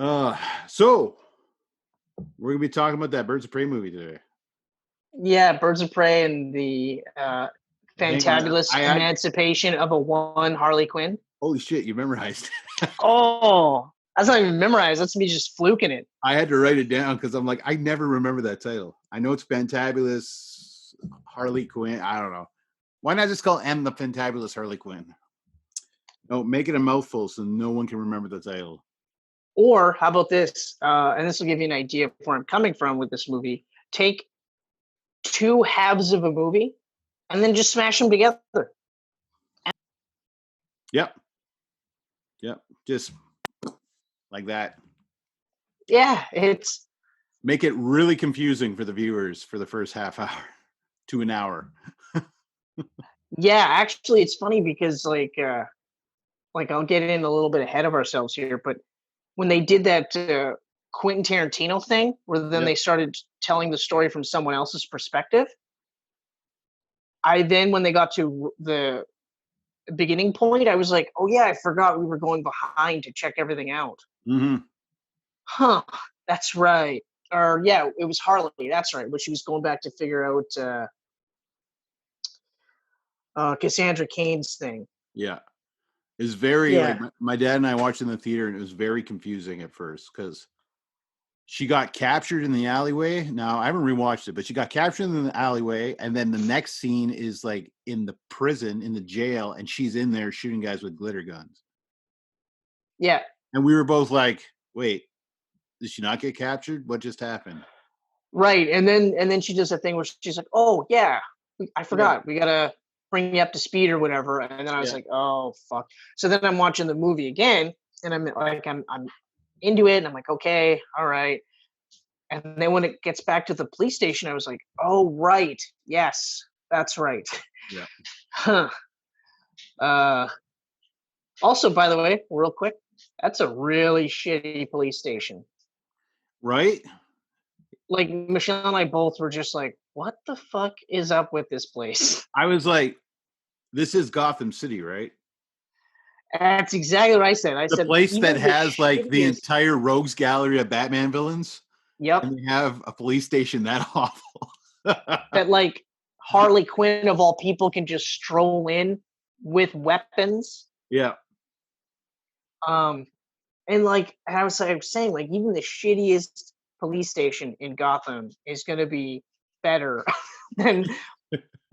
Uh, so we're gonna be talking about that Birds of Prey movie today. Yeah, Birds of Prey and the Hang on, Fantabulous Emancipation of a one Harley Quinn. Holy shit, you memorized. Oh, that's not even memorized. That's me just fluking it. I had to write it down because I'm like, I never remember that title. I know it's Fantabulous Harley Quinn. I don't know. Why not just call M the Fantabulous Harley Quinn? No, make it a mouthful so no one can remember the title. Or how about this? And this will give you an idea of where I'm coming from with this movie. Take two halves of a movie and then just smash them together. Yep. Just like that. Yeah, it's make it really confusing for the viewers for the first half hour to an hour. Yeah, actually, it's funny because like I'll get in a little bit ahead of ourselves here, but when they did that Quentin Tarantino thing, where then they started telling the story from someone else's perspective, when they got to the beginning point, I was like, oh yeah, I forgot we were going behind to check everything out. Mm-hmm. Huh, that's right. Or yeah, it was Harley, that's right, but she was going back to figure out Cassandra Cain's thing. Yeah. It was very like my dad and I watched in the theater, and it was very confusing at first because she got captured in the alleyway. Now I haven't rewatched it, but she got captured in the alleyway, and then the next scene is like in the prison, in the jail, and she's in there shooting guys with glitter guns. Yeah. And we were both like, wait, did she not get captured? What just happened? Right. And then she does a thing where she's like, oh yeah, I forgot. We gotta bring you up to speed or whatever. And then I was like, oh fuck. So then I'm watching the movie again, and I'm like, I'm into it, and I'm like, okay, all right. And then when it gets back to the police station, I was like, oh right, yes, that's right. Yeah. Huh. Also, by the way, real quick, that's a really shitty police station. Right? Like Michelle and I both were just like, what the fuck is up with this place? I was like, this is Gotham City, right? That's exactly what I said. I said the place that has like the entire rogues gallery of Batman villains. Yep. And they have a police station that awful. That like Harley Quinn of all people can just stroll in with weapons. Yeah. And like I was saying, like even the shittiest police station in Gotham is going to be better than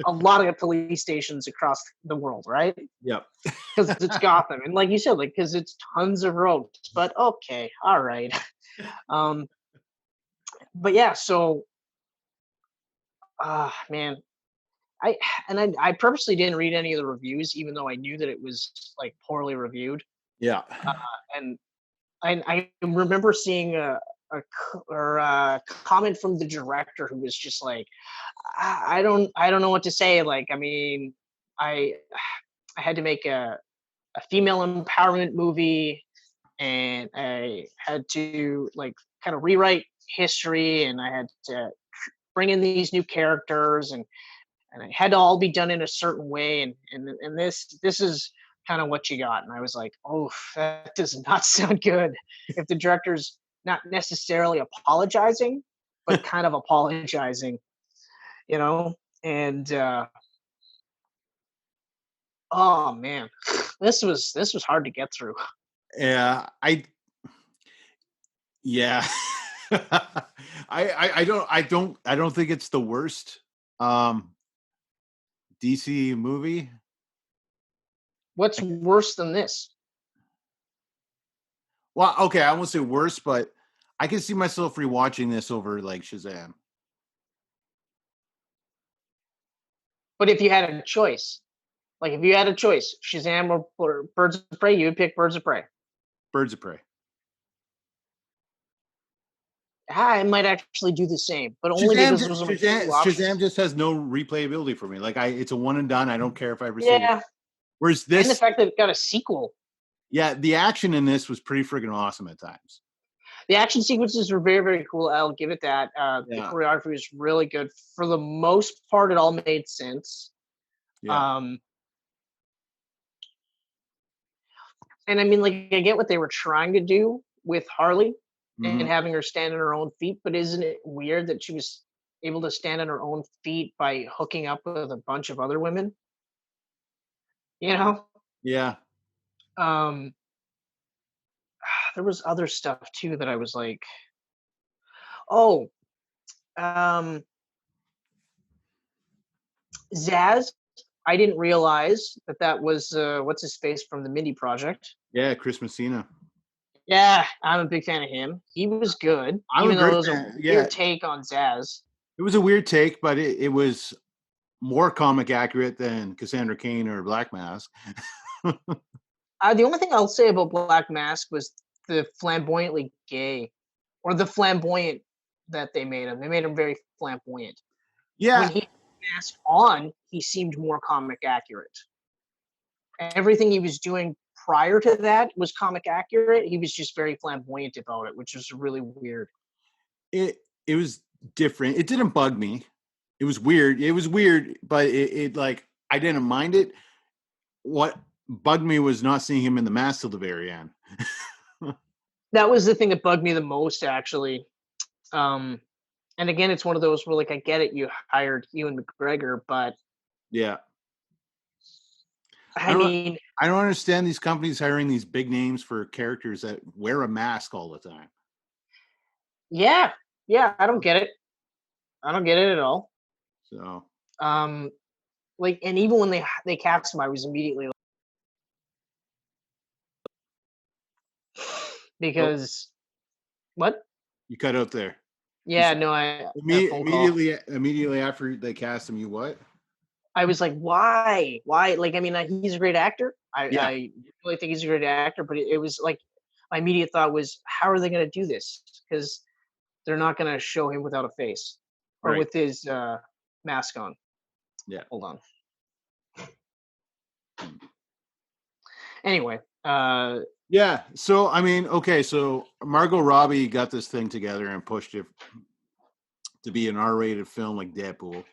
a lot of police stations across the world, right? Yep. Because it's Gotham, and like you said, like because it's tons of roads. But okay, all right. But yeah, so man, I purposely didn't read any of the reviews, even though I knew that it was like poorly reviewed. Yeah. And I remember seeing a comment from the director who was just like, I don't know what to say. Like, I mean, I had to make a female empowerment movie, and I had to like kind of rewrite history, and I had to bring in these new characters, and it had to all be done in a certain way, and this is kind of what you got. And I was like, oh, that does not sound good. If the director's not necessarily apologizing, but kind of apologizing, you know? And oh man, this was hard to get through. Yeah, I don't think it's the worst DC movie. What's worse than this? Well, okay, I won't say worse, but I can see myself rewatching this over like Shazam. But if you had a choice, Shazam or Birds of Prey, you would pick Birds of Prey. Birds of Prey. I might actually do the same, but only because those are my two options. Shazam just has no replayability for me. Like it's a one and done. I don't care if I ever see it. Yeah. Whereas this, and the fact that it got a sequel. Yeah, the action in this was pretty freaking awesome at times. The action sequences were very, very cool. I'll give it that. The choreography was really good. For the most part, it all made sense. Yeah. And I mean, like, I get what they were trying to do with Harley and Mhm. having her stand on her own feet, but isn't it weird that she was able to stand on her own feet by hooking up with a bunch of other women? You know? Yeah. Um, there was other stuff too that I was like, oh, um, Zaz. I didn't realize that that was what's his face from the Mindy Project. Yeah, Chris Messina. Yeah, I'm a big fan of him. He was good, I'm a even though great it was a fan. Yeah, weird take on Zaz. it was a weird take, but it was more comic accurate than Cassandra Cain or Black Mask. The only thing I'll say about Black Mask was the flamboyantly gay, or the flamboyant that they made him. They made him very flamboyant. When Yeah, he masked on, he seemed more comic accurate. Everything he was doing prior to that was comic accurate. He was just very flamboyant about it, which was really weird. it it was different. It didn't bug me. It was weird. It was weird, but it like I didn't mind it. What bugged me was not seeing him in the mask till the very end. That was the thing that bugged me the most, actually. Um, and again, it's one of those where, like, I get it, you hired Ewan McGregor, but Yeah. I I don't mean, I don't understand these companies hiring these big names for characters that wear a mask all the time. yeah, yeah, I don't get it. I don't get it at all. So, Um, like, and even when they cast him, I was immediately like, oh, because what? you cut out there. You Yeah, said no, I had a phone call. immediately after they cast him, you what? I was like, why? Why? Like, I mean, he's a great actor. Yeah, I really think he's a great actor, but it was like my immediate thought was, how are they going to do this? Because they're not going to show him without a face or right. with his mask on. Yeah. Hold on. Hmm. Anyway, Yeah. So I mean, okay, so Margot Robbie got this thing together and pushed it to be an R-rated film like Deadpool.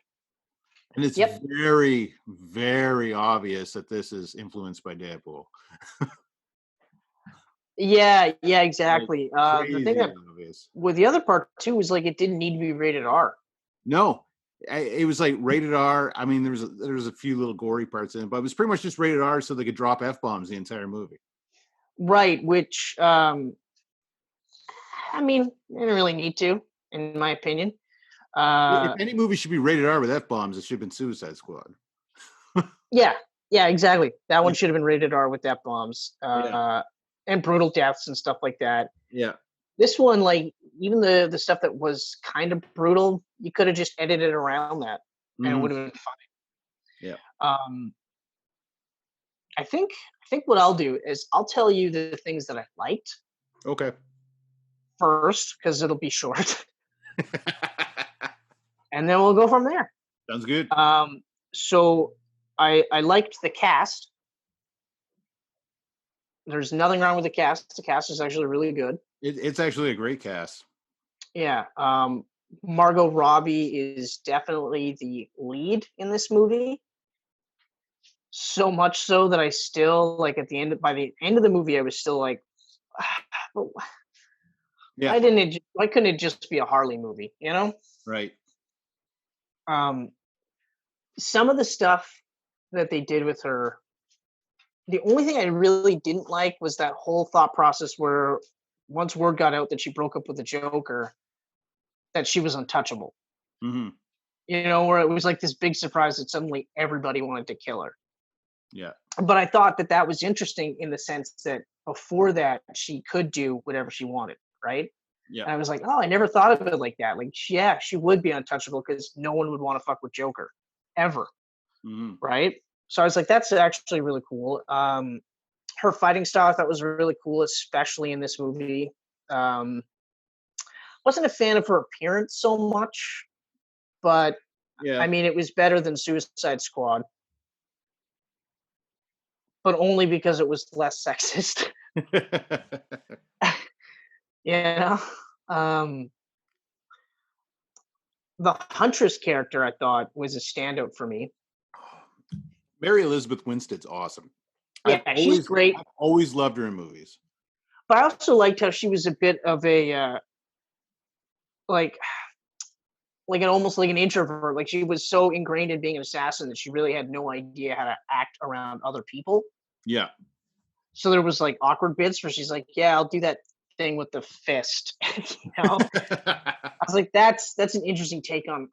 And it's yep. very, very obvious that this is influenced by Deadpool. Yeah, yeah, Like exactly. The thing crazy that obvious. with the other part too was like it didn't need to be rated R. No, it was like rated R. I mean, there was a few little gory parts in it, but it was pretty much just rated R so they could drop F bombs the entire movie. Right, which I mean, they didn't really need to, in my opinion. If Uh any movie should be rated R with F bombs, it should have been Suicide Squad. yeah, yeah, exactly. That one Yeah, should have been rated R with F bombs, yeah, and brutal deaths and stuff like that. yeah. This one, like even the stuff that was kind of brutal, you could have just edited around that, and it Hmm. would have been Yeah. fine. I think what I'll do is I'll tell you the things that I liked Okay. first because it'll be short, and then we'll go from there. Sounds good. So I liked the cast. There's nothing wrong with the cast. The cast is actually really good. It's actually a great cast. Yeah. Margot Robbie is definitely the lead in this movie. So much so that I still like at the end by the end of the movie, I was still like, "But Yeah. why couldn't it just be a Harley movie? You know? Right. Um, some of the stuff that they did with her, the only thing I really didn't like was that whole thought process where once word got out that she broke up with the Joker, that she was untouchable. Hmm. You know, where it was like this big surprise that suddenly everybody wanted to kill her. Yeah. But I thought that that was interesting in the sense that before that she could do whatever she wanted, right? Yeah. And I was like, oh, I never thought of it like that. Like, yeah, she would be untouchable because no one would want to fuck with Joker ever, Hmm. right? So I was like, that's actually really cool. Her fighting style I thought was really cool, especially in this movie. Um, wasn't a fan of her appearance so much, but I Yeah. mean, it was better than Suicide Squad, but only because it was less sexist. You know, um, the Huntress character I thought was a standout for me. Mary Elizabeth Winstead's awesome. Yeah, she's great. I've always loved her in movies. But I also liked how she was a bit of a like like an almost like an introvert. Like she was so ingrained in being an assassin that she really had no idea how to act around other people. Yeah. So there was like awkward bits where she's like, "Yeah, I'll do that thing with the fist," you know. I was like, that's an interesting take on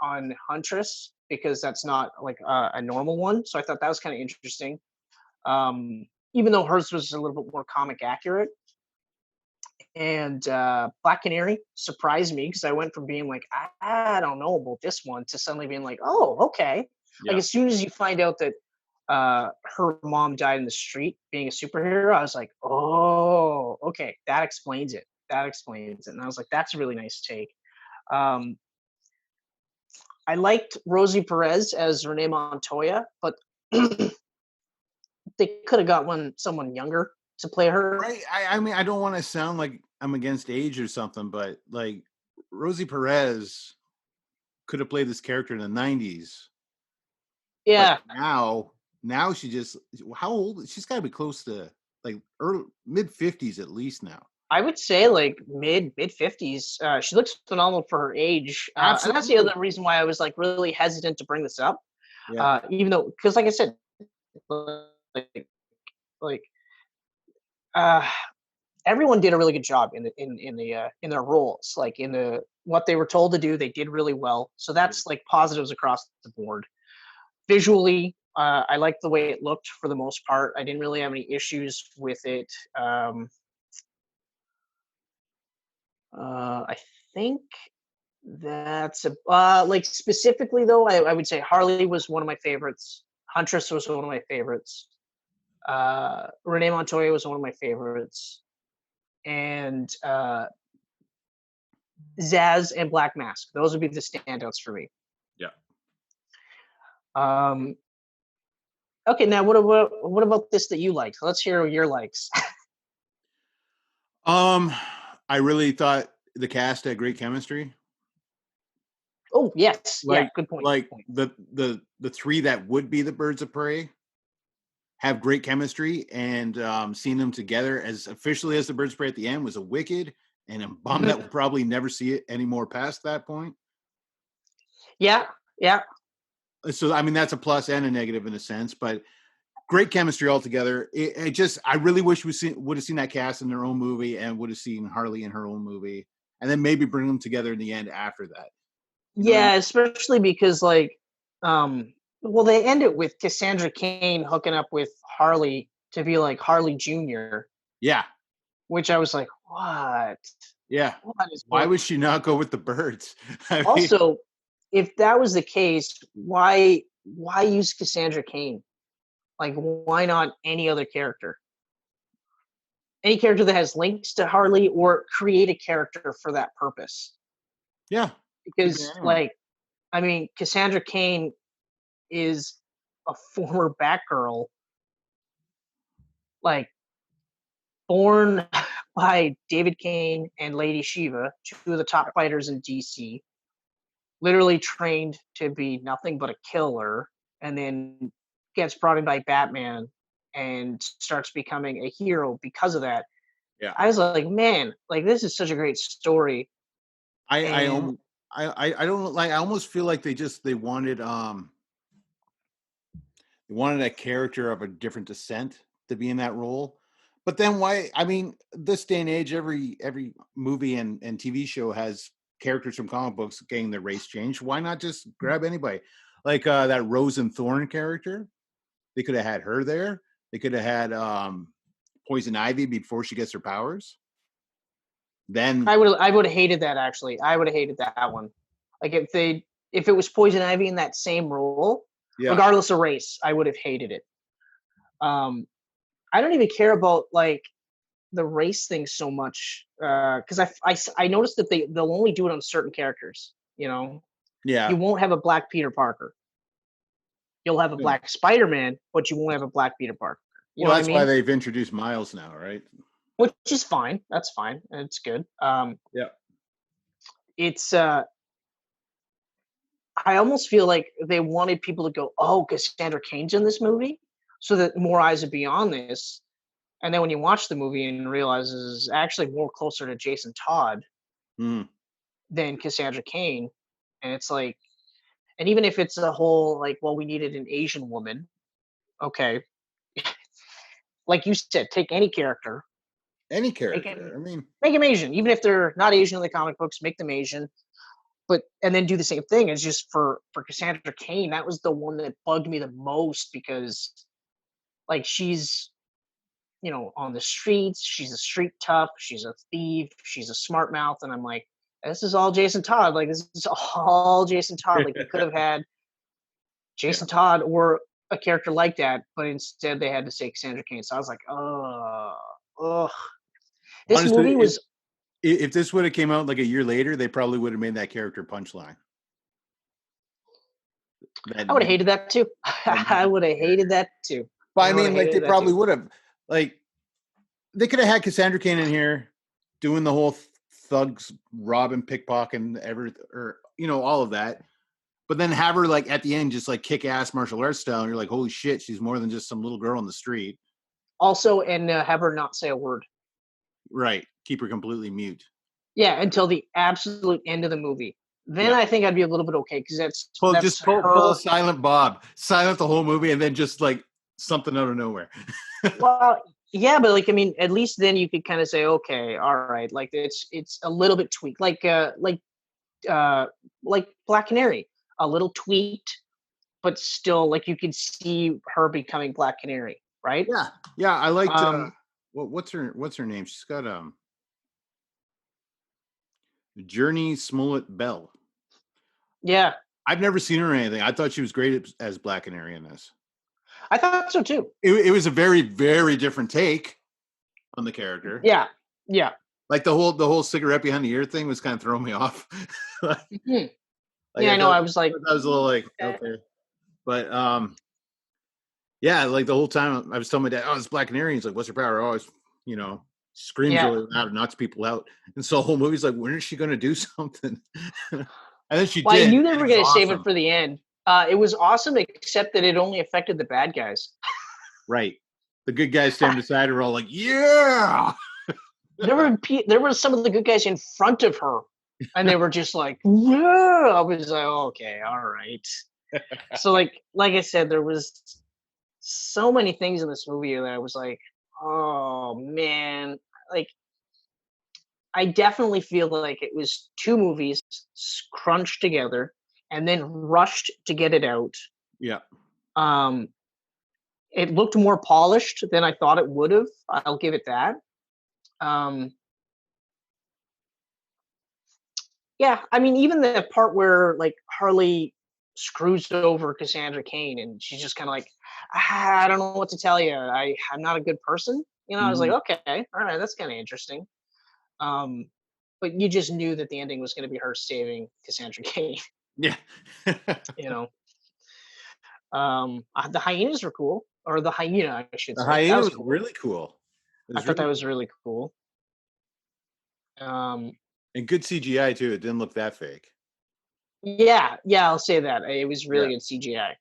Huntress because that's not like a normal one. So I thought that was kind of interesting. Even though hers was a little bit more comic accurate. And Black Canary surprised me because I went from being like, I don't know about this one to suddenly being like, oh, okay. Like Yeah. as soon as you find out that her mom died in the street being a superhero, I was like, oh, okay, that explains it. That explains it. And I was like, that's a really nice take. Um, I liked Rosie Perez as Renee Montoya, but they could have got someone younger to play her. Right. I mean, I don't want to sound like I'm against age or something, but like Rosie Perez could have played this character in the 90s. But Yeah, now she just, how old? She's got to be close to like early mid 50s at least now. I would say like mid 50s. She looks phenomenal for her age, and that's the Absolutely. other reason why I was like really hesitant to bring this up. Yeah. Even though, because like I said, like, like uh, everyone did a really good job in their roles, like in the what they were told to do, they did really well. So that's like positives across the board. Visually, I liked the way it looked for the most part. I didn't really have any issues with it. I think that's a like specifically though, I would say Harley was one of my favorites. Huntress was one of my favorites. Renee Montoya was one of my favorites, and Zaz and Black Mask. Those would be the standouts for me. Yeah. Um, okay, now what about this that you liked? Let's hear your likes. Um, I really thought the cast had great chemistry. Oh yes, yeah, Like good point. like Good point. the three that would be the birds of prey have great chemistry, and seeing them together as officially as the birds of prey at the end was a wicked, and I'm bummed that we'll probably never see it anymore past that point. Yeah, yeah. So I mean that's a plus and a negative in a sense, but great chemistry altogether. It just I really wish we would have seen that cast in their own movie and would have seen Harley in her own movie, and then maybe bring them together in the end after that. You know what I mean? Yeah, especially because well, they end it with Cassandra Cain hooking up with Harley to be like Harley Jr., Yeah, which I was like, what? yeah. What is Why going would she not go with the birds? I mean, Also, if that was the case, why use Cassandra Cain? Like, why not any other character? Any character that has links to Harley, or create a character for that purpose. yeah, could be Because, anyone. like, I mean, Cassandra Cain is a former Batgirl, like born by David Kane and Lady Shiva, two of the top fighters in DC, literally trained to be nothing but a killer, and then gets brought in by Batman and starts becoming a hero because of that. Yeah, I was like, man, like this is such a great story. I I And almo- I don't like. I almost feel like they wanted a character of a different descent to be in that role. But then why? I mean, this day and age, every movie and TV show has characters from comic books getting their race changed. Why not just grab anybody? Like that Rose and Thorn character. They could have had her there. They could have had Poison Ivy before she gets her powers. Then I would have hated that actually. I would have hated that one. Like if it was Poison Ivy in that same role, yeah, regardless of race, I would have hated it. Um, I don't even care about like the race thing so much because I noticed that they'll only do it on certain characters. You know, yeah. you won't have a Black Peter Parker. You'll have a Yeah. Black Spider-Man, but you won't have a Black Peter Parker. You know Well, what I that's why mean? they've introduced Miles now, right? Which is fine. That's fine. And it's good. Yeah. It's I almost feel like they wanted people to go, "Oh, Cassandra Cain's in this movie," so that more eyes would be on this. And then when you watch the movie and realize it's actually more closer to Jason Todd Mm. than Cassandra Cain, and it's like, and even if it's a whole like, well, we needed an Asian woman, okay, like you said, take any character, Any make character. him I mean, make them Asian, even if they're not Asian in the comic books, make them Asian. But and then do the same thing. It's just for Cassandra Cain, that was the one that bugged me the most because like she's on the streets, she's a street tough, she's a thief, she's a smart mouth, and I'm like, this is all Jason Todd. Like this is all Jason Todd. Like you could have had yeah. Jason Todd or a character like that, but instead they had to say Cassandra Cain. So I was like, ugh. This Honestly, movie was. if this would have came out like a year later, they probably would have made that character Punchline. I would have hated that too. I would have hated that too. But I mean, like they probably would have. Like they could have had Cassandra Cain in here doing the whole thugs robbing, pickpocketing, or all of that. But then have her like at the end just like kick ass martial arts style, and you're like, holy shit, she's more than just some little girl on the street. Also, and have her not say a word. Right, keep her completely mute. Yeah, until the absolute end of the movie. Then I think I'd be a little bit okay because that's just pull a silent Bob, silent the whole movie, and then just like something out of nowhere. Well, yeah, but like I mean, at least then you could kind of say, okay, all right, like it's a little bit tweaked, like Black Canary, a little tweaked, but still like you could see her becoming Black Canary, right? Yeah, I liked. What's her name? She's got Journey Smollett Bell. Yeah, I've never seen her in anything. I thought she was great as Black Canary in this. I thought so too. It was a very, very different take on the character. Yeah. Like the whole cigarette behind the ear thing was kind of throwing me off. Yeah, I know. I was like, I was a little like, okay, but yeah, like the whole time I was telling my dad, oh, it's Black Canary. He's like, what's her power? Oh, it's screams really loud and knocks people out. And so the whole movie's like, when is she going to do something? And then she did. I knew they were going to save it for the end. It was awesome, except that it only affected the bad guys. Right. The good guys stand beside her, all like, yeah. There were some of the good guys in front of her, and they were just like, yeah. I was like, okay, all right. So like I said, there was so many things in this movie that I was like, oh man, like I definitely feel like it was two movies crunched together and then rushed to get it out. Yeah. It looked more polished than I thought it would have. I'll give it that. Yeah, I mean, even the part where like Harley screws over Cassandra Cain and she's just kind of like, I don't know what to tell you. I'm not a good person. I was like, okay, all right, that's kind of interesting. But you just knew that the ending was going to be her saving Cassandra Cain. Yeah. The hyenas were cool, or the hyena, I should say. The hyena was cool. really cool. I thought that was really cool. And good CGI too. It didn't look that fake. Yeah, I'll say that. It was really good CGI.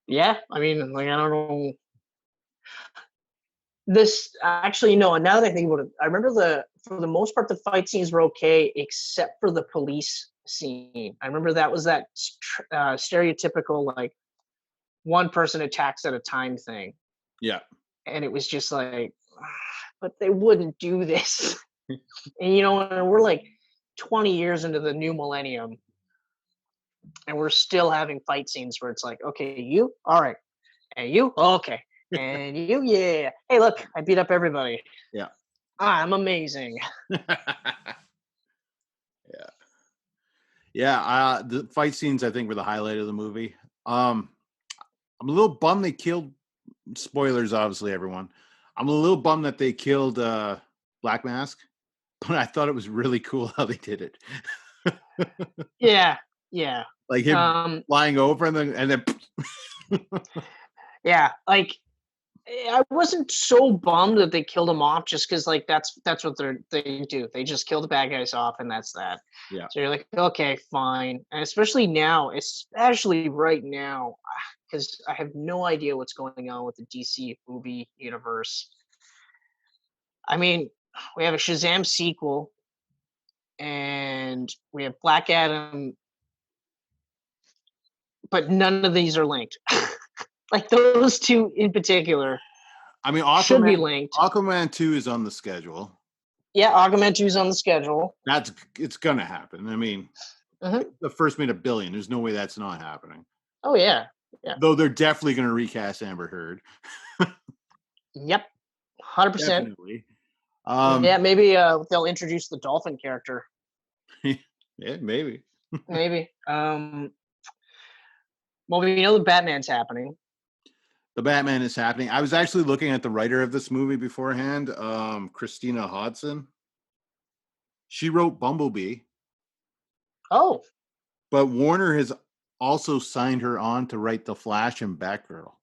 Yeah, I mean, like I don't know. This actually no. Now that I think about it, I remember for the most part the fight scenes were okay, except for the police scene. I remember that was that stereotypical like one person attacks at a time thing. Yeah, and it was just like, but they wouldn't do this. And we're like 20 years into the new millennium, and we're still having fight scenes where it's like, okay, you, all right, and you, okay. And you, yeah. Hey, look, I beat up everybody. Yeah. I'm amazing. Yeah. The fight scenes, I think, were the highlight of the movie. I'm a little bummed they killed, spoilers, obviously, everyone. I'm a little bummed that they killed Black Mask, but I thought it was really cool how they did it. Yeah. Like him flying over and then yeah, like I wasn't so bummed that they killed him off just because like that's what they do. They just kill the bad guys off and that's that. Yeah. So you're like, okay, fine. And especially right now, because I have no idea what's going on with the DC movie universe. I mean, we have a Shazam sequel, and we have Black Adam, but none of these are linked. Like those two in particular I mean, should be linked. Aquaman 2 is on the schedule. Yeah, Aquaman 2 is on the schedule. It's gonna happen. I mean, the first made $1 billion. There's no way that's not happening. Oh yeah, yeah. Though they're definitely gonna recast Amber Heard. Yep, 100%. Definitely. Yeah, maybe they'll introduce the dolphin character. Yeah, maybe. Maybe. Well, we know the Batman's happening. The Batman is happening. I was actually looking at the writer of this movie beforehand, Christina Hodson. She wrote Bumblebee. Oh. But Warner has also signed her on to write The Flash and Batgirl.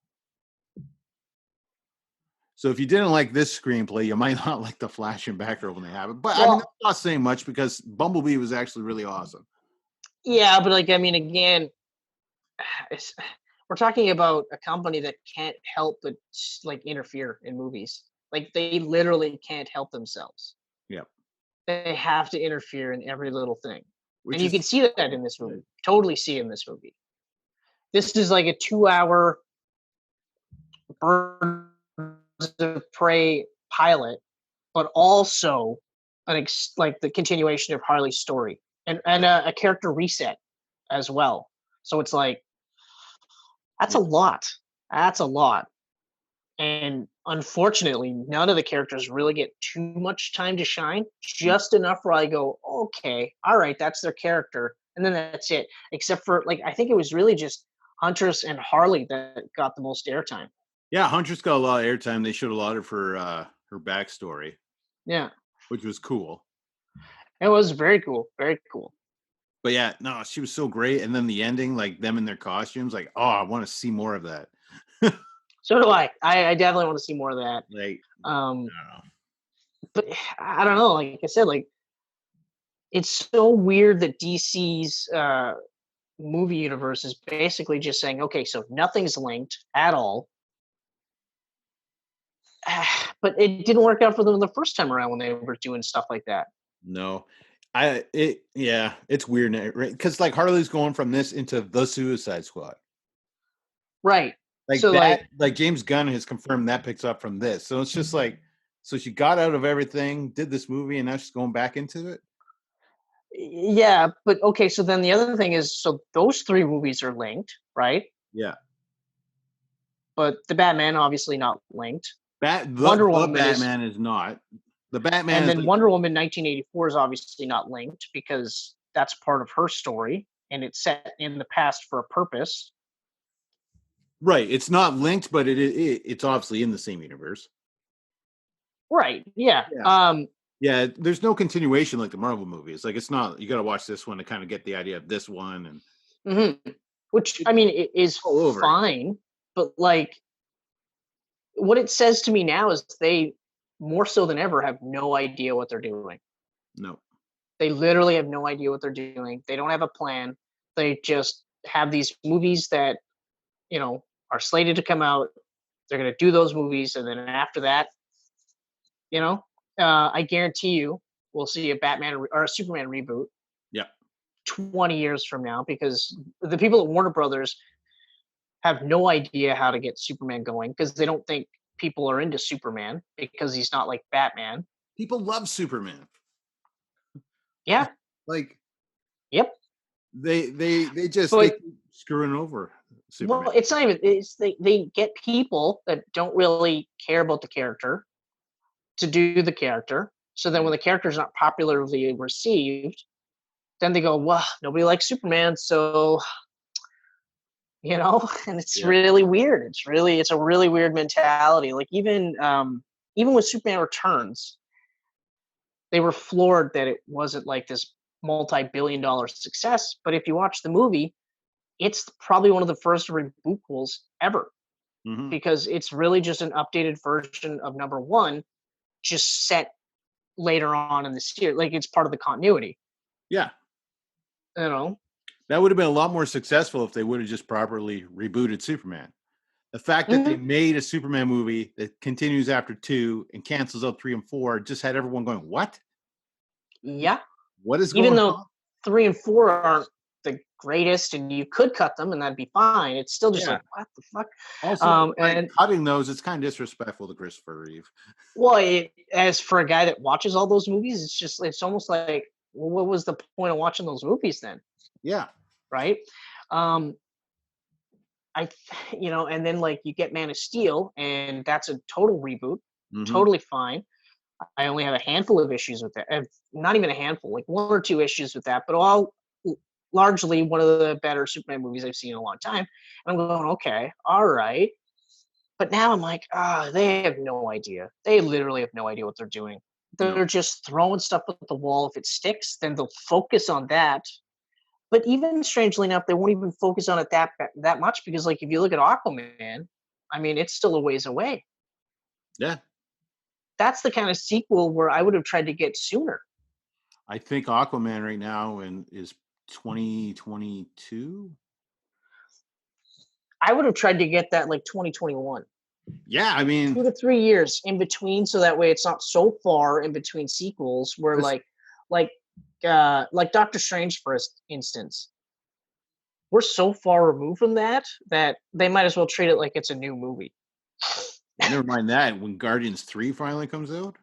So if you didn't like this screenplay, you might not like The Flash and Batgirl when they have it. But I mean, that's not saying much because Bumblebee was actually really awesome. Yeah, but like, I mean, again, we're talking about a company that can't help but like interfere in movies. Like they literally can't help themselves. Yep. They have to interfere in every little thing. And you can see that in this movie. Totally see in this movie. This is like a 2-hour Birds of Prey pilot, but also like the continuation of Harley's story and a character reset as well. So it's like that's a lot. That's a lot. And unfortunately, none of the characters really get too much time to shine. Just enough where I go, okay, all right, that's their character, and then that's it. Except for like, I think it was really just Huntress and Harley that got the most airtime. Yeah, Huntress got a lot of airtime. They showed a lot of her backstory. Yeah, which was cool. It was very cool, very cool. But yeah, no, she was so great. And then the ending, like them in their costumes, like, oh, I want to see more of that. So do I. I definitely want to see more of that. Like, I don't know. But I don't know. Like I said, like it's so weird that DC's movie universe is basically just saying, okay, so nothing's linked at all. But it didn't work out for them the first time around when they were doing stuff like that. No, it's weird, right? Because like Harley's going from this into the Suicide Squad, right? Like so that, like James Gunn has confirmed that picks up from this. So it's just like, so she got out of everything, did this movie, and now she's going back into it. Yeah, but okay. So then the other thing is, so those 3 movies are linked, right? Yeah. But the Batman obviously not linked. Wonder Woman Batman is not. The Batman, and then Wonder Woman 1984 is obviously not linked because that's part of her story and it's set in the past for a purpose. Right. It's not linked, but it's obviously in the same universe. Right. Yeah. Yeah. There's no continuation like the Marvel movies. Like it's not. You got to watch this one to kind of get the idea of this one, and which I mean it is fine, but like what it says to me now is they more so than ever have no idea what they're doing. No. They literally have no idea what they're doing. They don't have a plan. They just have these movies that, you know, are slated to come out. They're going to do those movies. And then after that, you know, I guarantee you we'll see a Batman or a Superman reboot. Yeah. 20 years from now, because the people at Warner Brothers have no idea how to get Superman going because they don't think people are into Superman because he's not like Batman. People love Superman. Yeah. Like, yep. They just they keep screwing over Superman. Well, it's not even. It's they get people that don't really care about the character to do the character. So then, when the character is not popularly received, then they go, "Well, nobody likes Superman, so." You know, and it's really weird. It's a really weird mentality. Like even with Superman Returns, they were floored that it wasn't like this multi-billion-dollar success. But if you watch the movie, it's probably one of the first rebootables ever because it's really just an updated version of number 1, just set later on in the series. Like it's part of the continuity. Yeah, you know. That would have been a lot more successful if they would have just properly rebooted Superman. The fact that they made a Superman movie that continues after 2 and cancels out 3 and 4 just had everyone going, "What? Yeah. What is Even going though on?" 3 and 4 aren't the greatest, and you could cut them, and that'd be fine. It's still just Yeah. like, what the fuck? Also, like, And cutting those, it's kind of disrespectful to Christopher Reeve. well, as for a guy that watches all those movies, it's almost like, well, what was the point of watching those movies then, Yeah. right? Um, and then like you get Man of Steel, and that's a total reboot, Mhm. totally fine. I only have a handful of issues with that. Not even a handful, like 1 or 2 issues with that, but all largely one of the better Superman movies I've seen in a long time. And I'm going, okay, all right. But now I'm like, they have no idea. They literally have no idea what they're doing. No. They're just throwing stuff at the wall. If it sticks, then they'll focus on that. But even strangely enough, they won't even focus on it that much because, like, if you look at Aquaman, I mean, it's still a ways away. Yeah. That's the kind of sequel where I would have tried to get sooner. I think Aquaman right now is 2022. I would have tried to get that like 2021. Yeah, I mean, 2 to 3 years in between, so that way it's not so far in between sequels where this like like Doctor Strange, for instance. We're so far removed from that they might as well treat it like it's a new movie. never mind that. When Guardians 3 finally comes out,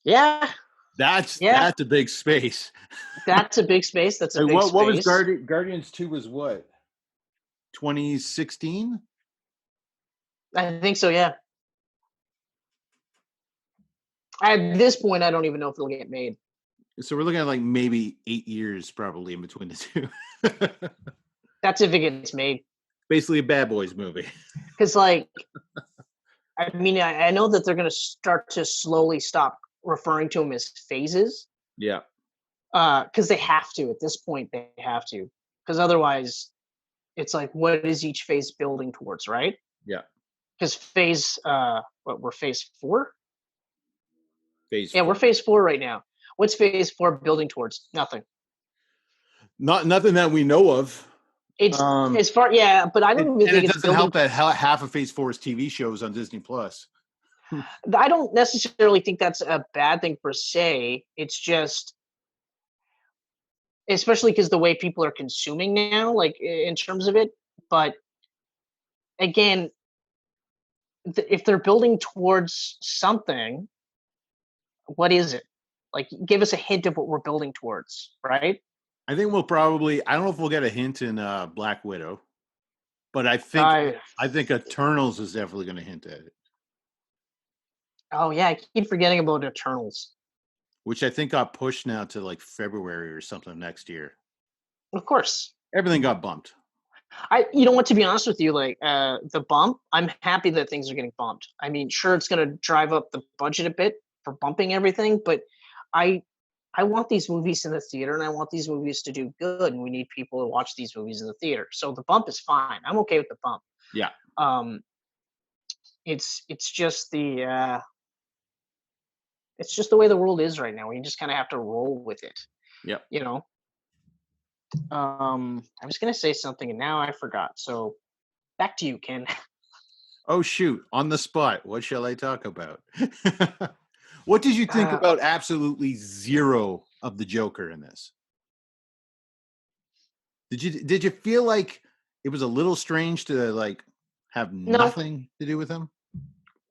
Yeah, that's yeah, a big space. that's a big space. That's a Like big what was space. Guardians 2 was what? 2016? I think so, yeah. At this point, I don't even know if it'll get made. So we're looking at like maybe 8 years probably in between the two. That's if it gets made. Basically a Bad Boys movie. Because, like, I mean, I know that they're going to start to slowly stop referring to them as phases. Yeah. Because they have to at this point. They have to, because otherwise, it's like, what is each phase building towards, right? Yeah. Because we're phase 4. Phase Yeah, 4. we're phase 4 right now. What's phase 4 building towards? Nothing. Nothing that we know of. It's as far, yeah, but I don't even And think it it's doesn't building. help that half of Phase 4 is TV shows on Disney Plus. I don't necessarily think that's a bad thing per se. It's just, especially because the way people are consuming now, like in terms of it. But again, if they're building towards something, what is it? Like, give us a hint of what we're building towards, right? I think we'll probably, I don't know if we'll get a hint in Black Widow, but Uh, I think Eternals is definitely going to hint at it, oh yeah, I keep forgetting about Eternals. which I think got pushed now to like February or something next year. Of course. Everything got bumped. You know what, to be honest with you, like the bump, I'm happy that things are getting bumped. I mean, sure, it's going to drive up the budget a bit for bumping everything, but I I want these movies in the theater, and I want these movies to do good, and we need people to watch these movies in the theater. So the bump is fine. I'm okay with the bump. Yeah. Um, it's just it's just the way the world is right now. We just kind of have to roll with it, Yep. you know. I was gonna say something and now I forgot. So back to you, Ken. Oh, shoot. On the spot. What shall I talk about? What did you think Uh, about absolutely zero of the Joker in this? Did you feel like it was a little strange to like have no, nothing to do with him?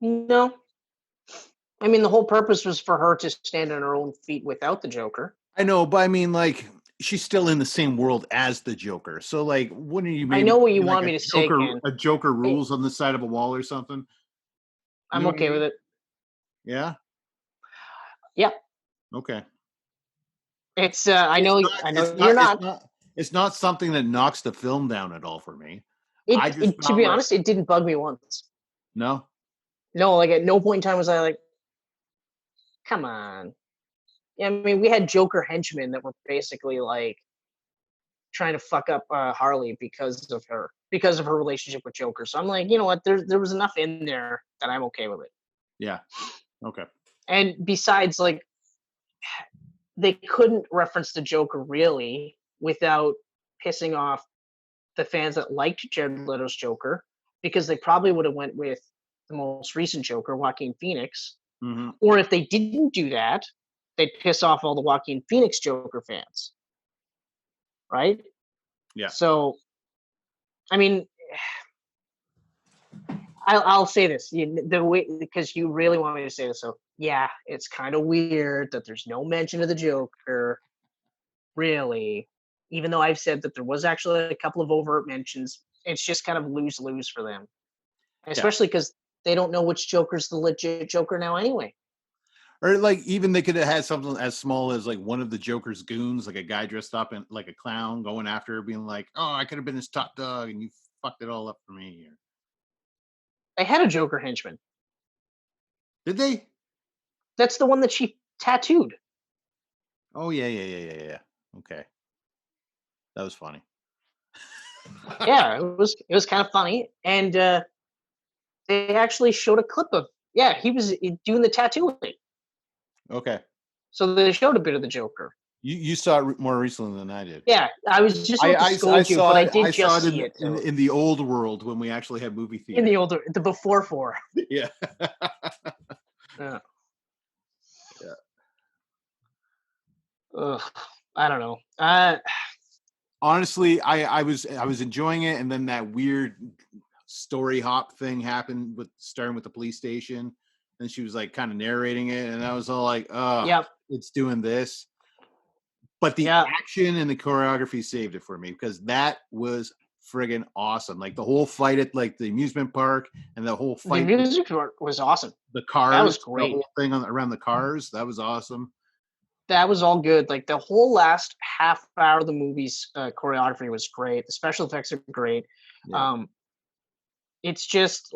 no. I mean, the whole purpose was for her to stand on her own feet without the Joker. I know, but I mean, like, she's still in the same world as the Joker. So, like, wouldn't you I maybe know what you see, like want me to say, Ken. A Joker I, rules on the side of a wall or something? You I'm know what I okay with mean? it. Yeah. Yeah, Okay. it's. It's not. I It's know you're not. It's not. not. It's not something that knocks the film down at all for me. I just To found be like honest, it didn't bug me once. no. No, like at no point in time was I like, come on. Yeah, I mean, we had Joker henchmen that were basically like trying to fuck up Harley because of her relationship with Joker. So I'm like, you know what? There was enough in there that I'm okay with it. Yeah. Okay. And besides, like, they couldn't reference the Joker really without pissing off the fans that liked Jared Leto's Joker, because they probably would have went with the most recent Joker, Joaquin Phoenix. Mm-hmm. Or if they didn't do that, they'd piss off all the Joaquin Phoenix Joker fans, right? Yeah. So, I mean, I'll say this the way, because you really want me to say this. So, yeah, it's kind of weird that there's no mention of the Joker, really. Even though I've said that there was actually a couple of overt mentions, it's just kind of lose-lose for them, especially because they don't know which Joker's the legit Joker now, anyway. Or like even they could have had something as small as like one of the Joker's goons, like a guy dressed up in like a clown, going after her, being like, "Oh, I could have been his top dog, and you fucked it all up for me." They had a Joker henchman. Did they? That's the one that she tattooed. Oh yeah. Okay, that was funny. Yeah, it was kind of funny, and they actually showed a clip of, yeah, he was doing the tattooing. Okay, So they showed a bit of the Joker. you saw it more recently than I did. Yeah, I was just about to scold you, but I did just see it. In the old world when we actually had movie theater. In the before 4. Yeah. Yeah. Yeah. Ugh, I don't know. Honestly, I was enjoying it, and then that weird story hop thing happened with starting with the police station, and she was like kind of narrating it, and I was all like, "Oh, Yep. It's doing this." But the action and the choreography saved it for me, because that was friggin' awesome. Like the whole fight at like the amusement park, and the whole fight. The music was awesome. The cars, that was great. The whole thing around the cars, that was awesome. That was all good. Like the whole last half hour of the movie's choreography was great. The special effects are great. Yeah. It's just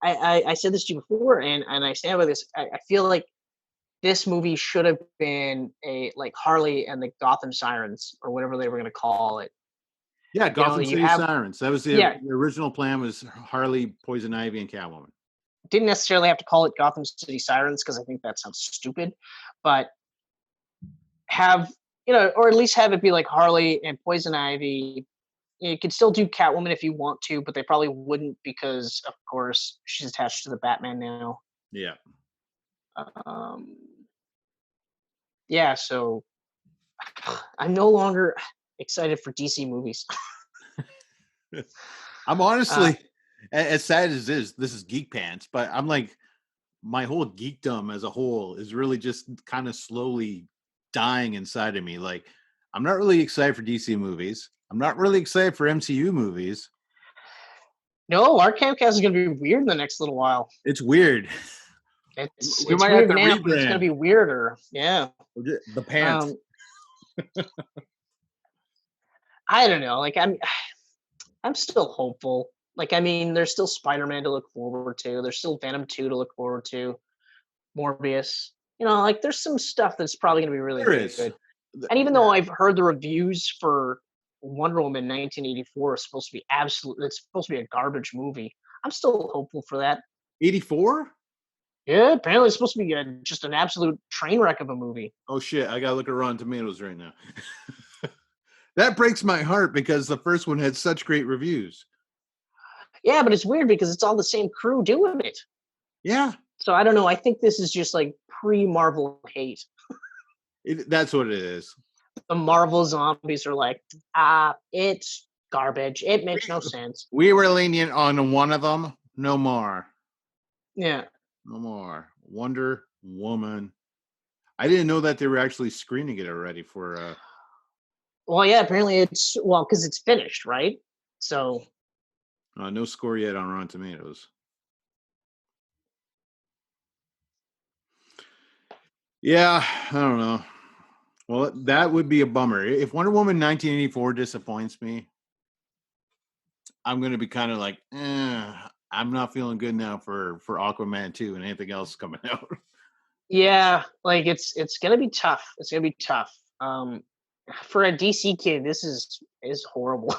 I said this to you before, and I stand by this. I feel like this movie should have been a like Harley and the Gotham Sirens, or whatever they were going to call it. Yeah, Gotham City Sirens. That was the original plan, was Harley, Poison Ivy, and Catwoman. Didn't necessarily have to call it Gotham City Sirens, because I think that sounds stupid, but have, or at least have it be like Harley and Poison Ivy. You could still do Catwoman if you want to, but they probably wouldn't, because of course she's attached to the Batman now. Yeah. Yeah, so I'm no longer excited for DC movies. I'm honestly, as sad as this is Geek Pants, but I'm like, my whole geekdom as a whole is really just kind of slowly dying inside of me. Like, I'm not really excited for DC movies. I'm not really excited for MCU movies. No, our Camcast is going to be weird in the next little while. It's weird. It's weird now, but it's going to be weirder. Yeah. The pants. I don't know. Like, I'm still hopeful. Like, I mean, there's still Spider-Man to look forward to. There's still Venom 2 to look forward to. Morbius. Like, there's some stuff that's probably going to be really good. And even though I've heard the reviews for Wonder Woman 1984 is supposed to be it's supposed to be a garbage movie, I'm still hopeful for that. 84? Yeah, apparently it's supposed to be just an absolute train wreck of a movie. Oh shit, I gotta look at Rotten Tomatoes right now. That breaks my heart, because the first one had such great reviews. Yeah, but it's weird because it's all the same crew doing it. Yeah. So I don't know. I think this is just like pre-Marvel hate. That's what it is. The Marvel zombies are like, it's garbage. It makes no sense. We were lenient on one of them. No more. Yeah. No more. Wonder Woman. I didn't know that they were actually screening it already for... Well, yeah, apparently because it's finished, right? So... no score yet on Rotten Tomatoes. Yeah, I don't know. Well, that would be a bummer. If Wonder Woman 1984 disappoints me, I'm going to be kind of like, I'm not feeling good now for Aquaman 2 and anything else coming out. Yeah, like it's going to be tough. It's going to be tough. For a DC kid, this is horrible.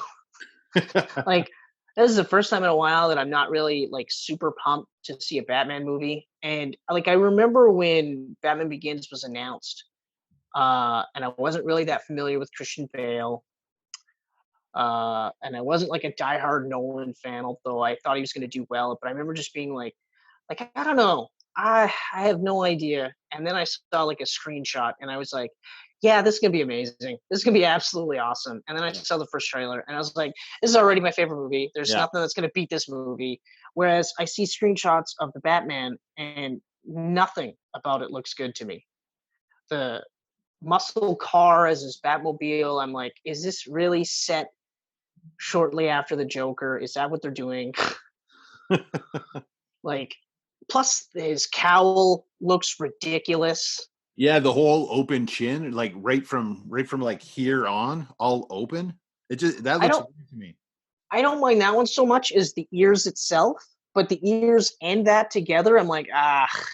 Like, this is the first time in a while that I'm not really like super pumped to see a Batman movie. And like, I remember when Batman Begins was announced, and I wasn't really that familiar with Christian Bale. And I wasn't like a diehard Nolan fan, although I thought he was going to do well. But I remember just being like I don't know, I have no idea. And then I saw like a screenshot, and I was like, yeah, this is gonna be amazing. This is gonna be absolutely awesome. And then I saw the first trailer, and I was like, this is already my favorite movie. There's nothing that's gonna beat this movie. Whereas I see screenshots of the Batman, and nothing about it looks good to me. The muscle car as his Batmobile, I'm like, is this really set shortly after the Joker? Is that what they're doing? Like, plus his cowl looks ridiculous. Yeah, the whole open chin, like right from like here on, all open. It just that looks weird to me. I don't mind that one so much as the ears itself, but the ears and that together, I'm like,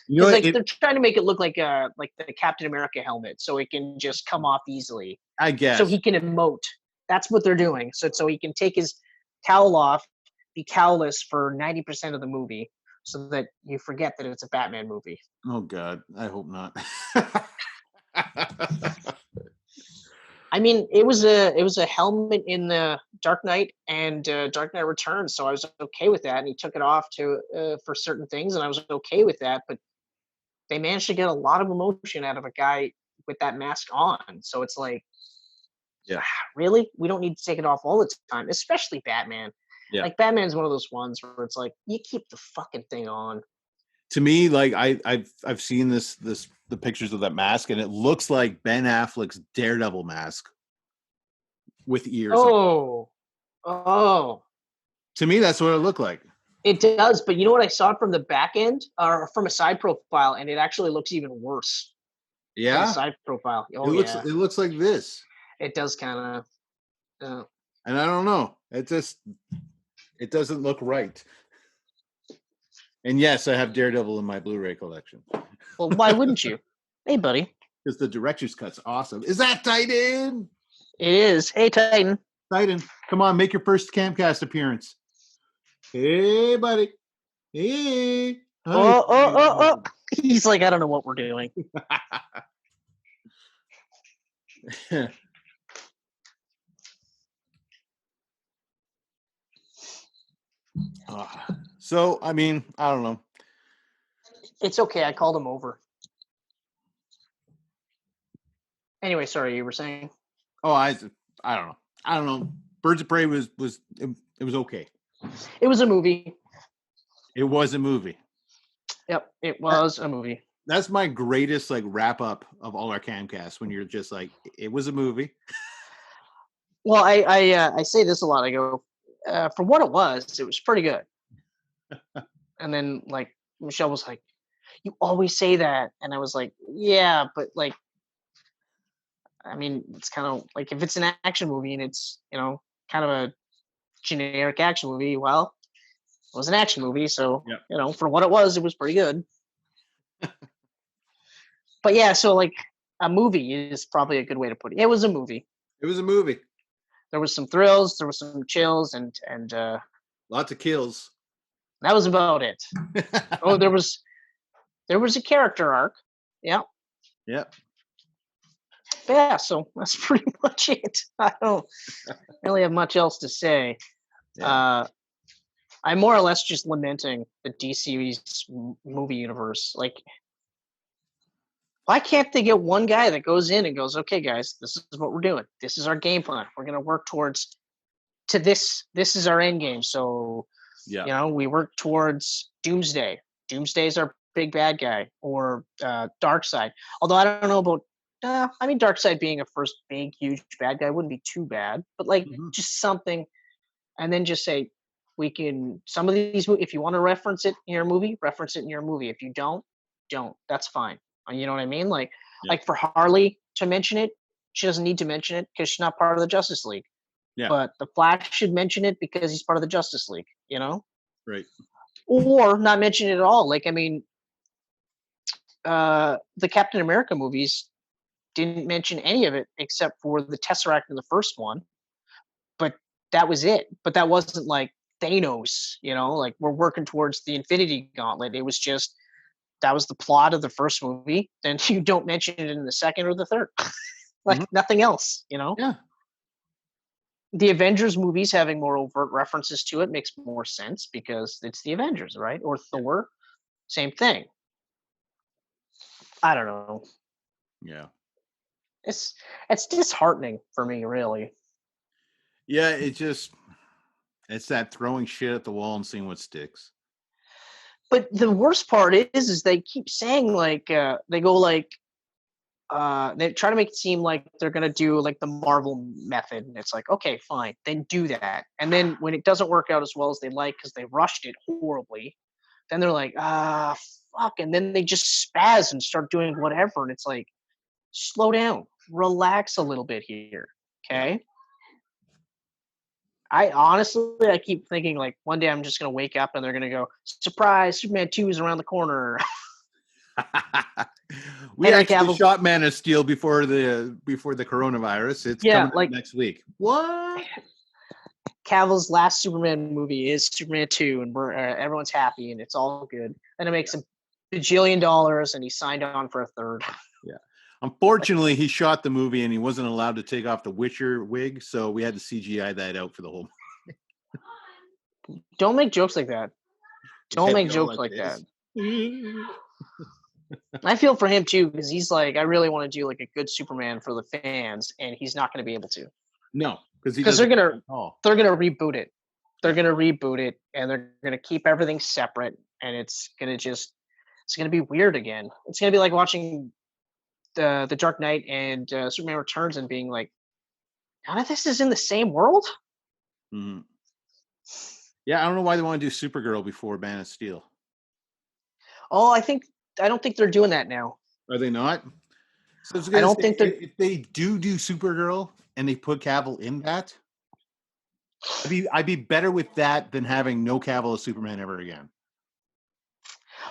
like they're trying to make it look like the Captain America helmet, so it can just come off easily. I guess. So he can emote. That's what they're doing. So he can take his cowl off, be cowless for 90% of the movie, so that you forget that it's a Batman movie. Oh God, I hope not. I mean, it was a helmet in the Dark Knight and Dark Knight Returns, so I was okay with that. And he took it off for certain things, and I was okay with that. But they managed to get a lot of emotion out of a guy with that mask on. So it's like, really, we don't need to take it off all the time, especially Batman. Yeah. Like Batman's one of those ones where it's like, you keep the fucking thing on. To me, like I've seen the pictures of that mask, and it looks like Ben Affleck's Daredevil mask with ears. Oh. To me, that's what it looked like. It does, but you know what? I saw it from the back end or from a side profile, and it actually looks even worse. Yeah, side profile. Oh, it looks like this. It does kind of. And I don't know. It doesn't look right. And yes, I have Daredevil in my Blu-ray collection. Well, why wouldn't you? Hey, buddy. Because the director's cut's awesome. Is that Titan? It is. Hey, Titan. Titan, come on, make your first Camcast appearance. Hey, buddy. Hey. Oh. He's like, I don't know what we're doing. So, I mean, I don't know. It's okay. I called him over. Anyway, sorry, you were saying? Oh, I don't know. Birds of Prey was okay. It was a movie. It was a movie. Yep, it was a movie. That's my greatest like wrap up of all our Camcasts, when you're just like, it was a movie. Well, I say this a lot. I go, for what it was pretty good. And then like Michelle was like, you always say that. And I was like, yeah, but like, I mean, it's kind of like, if it's an action movie and it's, kind of a generic action movie, well, it was an action movie. So, for what it was pretty good. But yeah, so like a movie is probably a good way to put it. It was a movie. It was a movie. There was some thrills, there was some chills, and lots of kills. That was about it. Oh, there was a character arc. Yeah. Yep. Yeah, so that's pretty much it. I don't really have much else to say. Yeah. I'm more or less just lamenting the DC's movie universe. Like, why can't they get one guy that goes in and goes, okay, guys, this is what we're doing. This is our game plan. We're going to work towards this. This is our end game. So, we work towards Doomsday. Doomsday's our big bad guy, or Darkseid. Although I don't know about, Darkseid being a first big, huge bad guy wouldn't be too bad. But like, just something, and then just say, we can, some of these, if you want to reference it in your movie, reference it in your movie. If you don't. That's fine. You know what I mean? Like for Harley to mention it, she doesn't need to mention it because she's not part of the Justice League. Yeah. But the Flash should mention it because he's part of the Justice League, Right. Or not mention it at all. Like, the Captain America movies didn't mention any of it except for the Tesseract in the first one. But that was it. But that wasn't like Thanos, like we're working towards the Infinity Gauntlet. It was just that was the plot of the first movie, then you don't mention it in the second or the third. Like nothing else, you know? Yeah. The Avengers movies having more overt references to it makes more sense because it's the Avengers, right? Or Thor, same thing. I don't know. Yeah. It's disheartening for me, really. Yeah, it's that throwing shit at the wall and seeing what sticks. But the worst part is they keep saying like they go like they try to make it seem like they're gonna do like the Marvel method, and it's like, okay, fine, then do that. And then when it doesn't work out as well as they like because they rushed it horribly, then they're like, fuck, and then they just spaz and start doing whatever, and it's like, slow down, relax a little bit here, Yeah. okay? I honestly, I keep thinking like one day I'm just gonna wake up and they're gonna go, surprise, Superman 2 is around the corner. We Henry actually Cavill, shot Man of Steel before the coronavirus. It's yeah, coming out like next week. What? Cavill's last Superman movie is Superman 2, and we're everyone's happy and it's all good. Then it makes a bajillion dollars, and he signed on for a third. Yeah. Unfortunately, he shot the movie and he wasn't allowed to take off the Witcher wig, so we had to CGI that out for the whole. Don't make jokes like that. Don't Head make go jokes like that. this. I feel for him too because he's like, I really want to do like a good Superman for the fans, and he's not going to be able to No, because they're gonna reboot it. They're gonna reboot it, and they're gonna keep everything separate, and it's gonna be weird again. It's gonna be like watching the Dark Knight and Superman Returns and being like, none of this is in the same world. Mm-hmm. Yeah, I don't know why they want to do Supergirl before Man of Steel. Oh, I don't think they're doing that now. Are they not? So I don't think they're. if they do Supergirl and they put Cavill in that, I'd be better with that than having no Cavill as Superman ever again.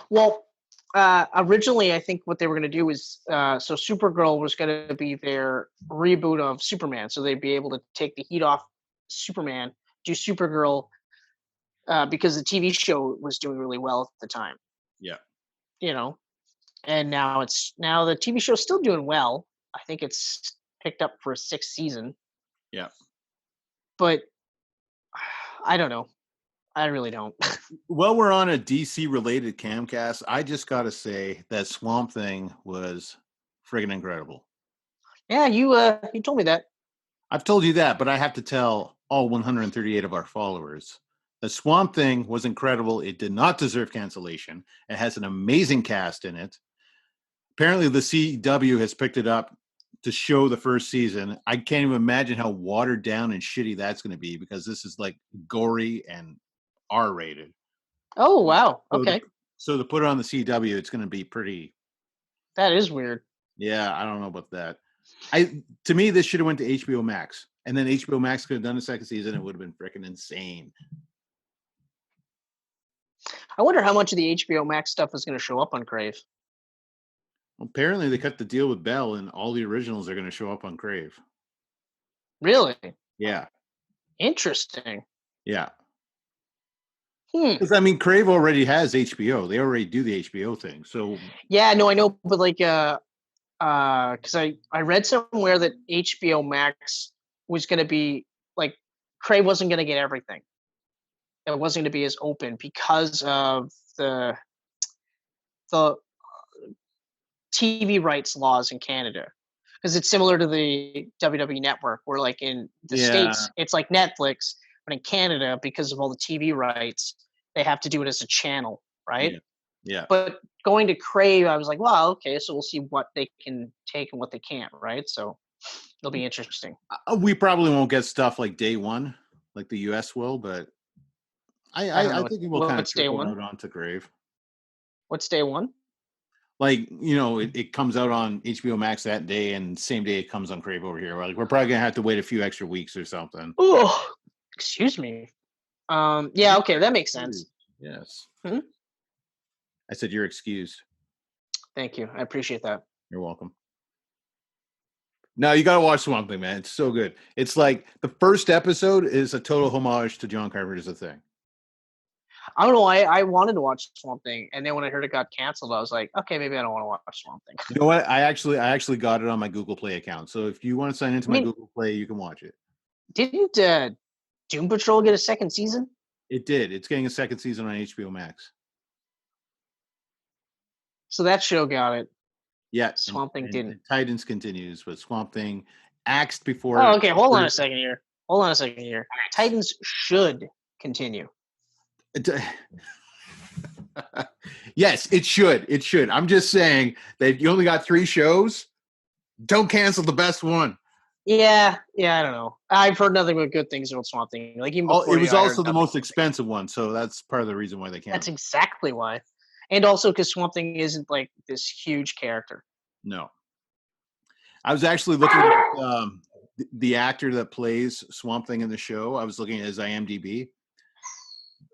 Well, originally, I think what they were going to do is so Supergirl was going to be their reboot of Superman, so they'd be able to take the heat off Superman, do Supergirl because the TV show was doing really well at the time. Yeah, you know, and now the TV show is still doing well. I think it's picked up for a sixth season. Yeah, but I don't know. I really don't. Well, we're on a DC related Camcast. I just got to say that Swamp Thing was friggin' incredible. Yeah, you told me that. I've told you that, but I have to tell all 138 of our followers the Swamp Thing was incredible. It did not deserve cancellation. It has an amazing cast in it. Apparently, the CW has picked it up to show the first season. I can't even imagine how watered down and shitty that's going to be because this is like gory and R-rated. Oh, wow. Okay. So to put it on the CW, it's going to be pretty. That is weird. Yeah, I don't know about that. To me, this should have went to HBO Max, and then HBO Max could have done a second season. It would have been freaking insane. I wonder how much of the HBO Max stuff is going to show up on Crave. Well, apparently, they cut the deal with Bell, and all the originals are going to show up on Crave. Really? Yeah. Interesting. Yeah. Because I mean, Crave already has HBO. They already do the HBO thing. So yeah, no, I know, but like, because I read somewhere that HBO Max was going to be like Crave wasn't going to get everything. It wasn't going to be as open because of the TV rights laws in Canada. Because it's similar to the WWE Network, where like in the States it's like Netflix, but in Canada, because of all the TV rights, they have to do it as a channel, right? Yeah. But going to Crave, I was like, well, okay, so we'll see what they can take and what they can't, right? So it'll be interesting. We probably won't get stuff like day one, like the US will, but I think it will kind of trickle out onto Crave. What's day one? Like, you know, it comes out on HBO Max that day, and same day it comes on Crave over here. Like, we're probably gonna have to wait a few extra weeks or something. Oh, excuse me. Yeah, okay, that makes sense. Yes. I said you're excused. Thank you. I appreciate that. You're welcome. No, you got to watch Swamp Thing, man. It's so good. It's like the first episode is a total homage to John Carpenter's The Thing. I don't know. I wanted to watch Swamp Thing, and then when I heard it got canceled, I was like, okay, maybe I don't want to watch Swamp Thing. You know what? I actually got it on my Google Play account. So if you want to sign into my Google Play, you can watch it. Didn't Doom Patrol get a second season? It did. It's getting a second season on HBO Max. So that show got it. Yeah. Swamp Thing didn't. And Titans continues, but Swamp Thing axed before. Oh, okay. Hold on a second here. Titans should continue. Yes, it should. It should. I'm just saying that you only got 3 shows. Don't cancel the best one. Yeah, I don't know. I've heard nothing but good things about Swamp Thing. Like even before it was also the most expensive one, so that's part of the reason why they canceled. That's exactly why. And also because Swamp Thing isn't like this huge character. No. I was actually looking at the actor that plays Swamp Thing in the show. I was looking at his IMDb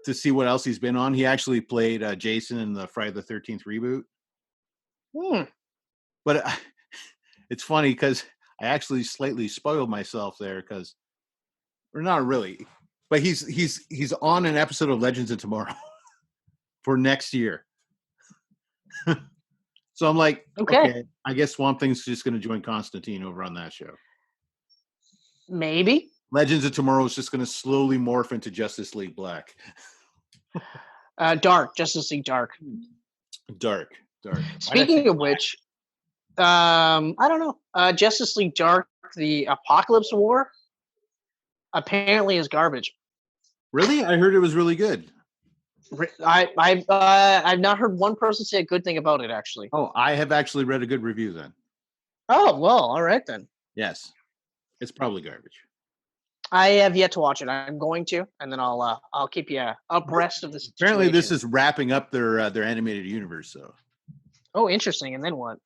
to see what else he's been on. He actually played Jason in the Friday the 13th reboot. But it's funny because I actually slightly spoiled myself there because, or not really, but he's on an episode of Legends of Tomorrow for next year. So I'm like, okay, I guess Swamp Thing's just going to join Constantine over on that show. Maybe. Legends of Tomorrow is just going to slowly morph into Justice League Black. Dark. Justice League Dark. Dark. Speaking of which, I don't know. Justice League Dark, the Apocalypse War, apparently is garbage. Really? I heard it was really good. I've not heard one person say a good thing about it, actually. Oh, I have actually read a good review then. Oh, well, all right then. Yes. It's probably garbage. I have yet to watch it. I'm going to, and then I'll keep you abreast of this. Apparently, this is wrapping up their animated universe. So. Oh, interesting. And then what?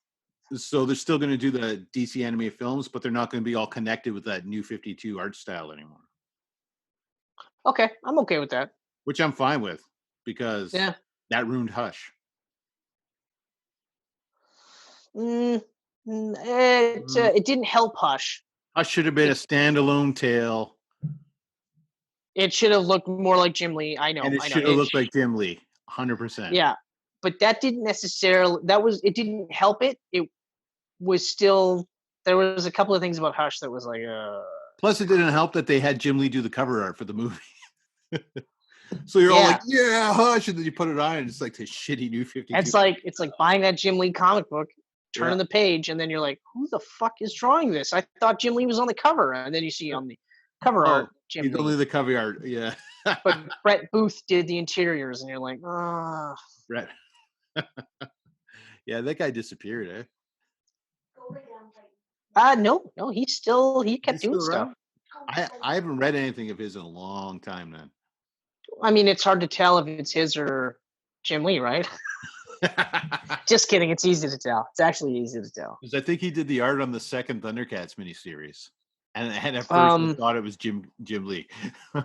So they're still going to do the DC animated films, but they're not going to be all connected with that New 52 art style anymore. Okay, I'm okay with that. Which I'm fine with because that ruined Hush. It didn't help Hush. Hush should have been a standalone tale. It should have looked more like Jim Lee. I know. And it should have looked like Jim Lee, 100%. Yeah, but that didn't necessarily. It didn't help it. It was still. There was a couple of things about Hush that was like. Plus, it didn't help that they had Jim Lee do the cover art for the movie. So you're all like, "Yeah, Hush," and then you put it on, and it's like the shitty New 52. It's like buying that Jim Lee comic book. Turning the page, and then you're like, "Who the fuck is drawing this?" I thought Jim Lee was on the cover, and then you see on the cover art Jim Lee. Only the cover art, yeah. But Brett Booth did the interiors, and you're like, "Ah." Brett. Yeah, that guy disappeared, No, he kept doing stuff. I haven't read anything of his in a long time, then. I mean, it's hard to tell if it's his or Jim Lee, right? Just kidding. It's easy to tell. It's actually easy to tell. Because I think he did the art on the second Thundercats miniseries, and at first I thought it was Jim Lee. I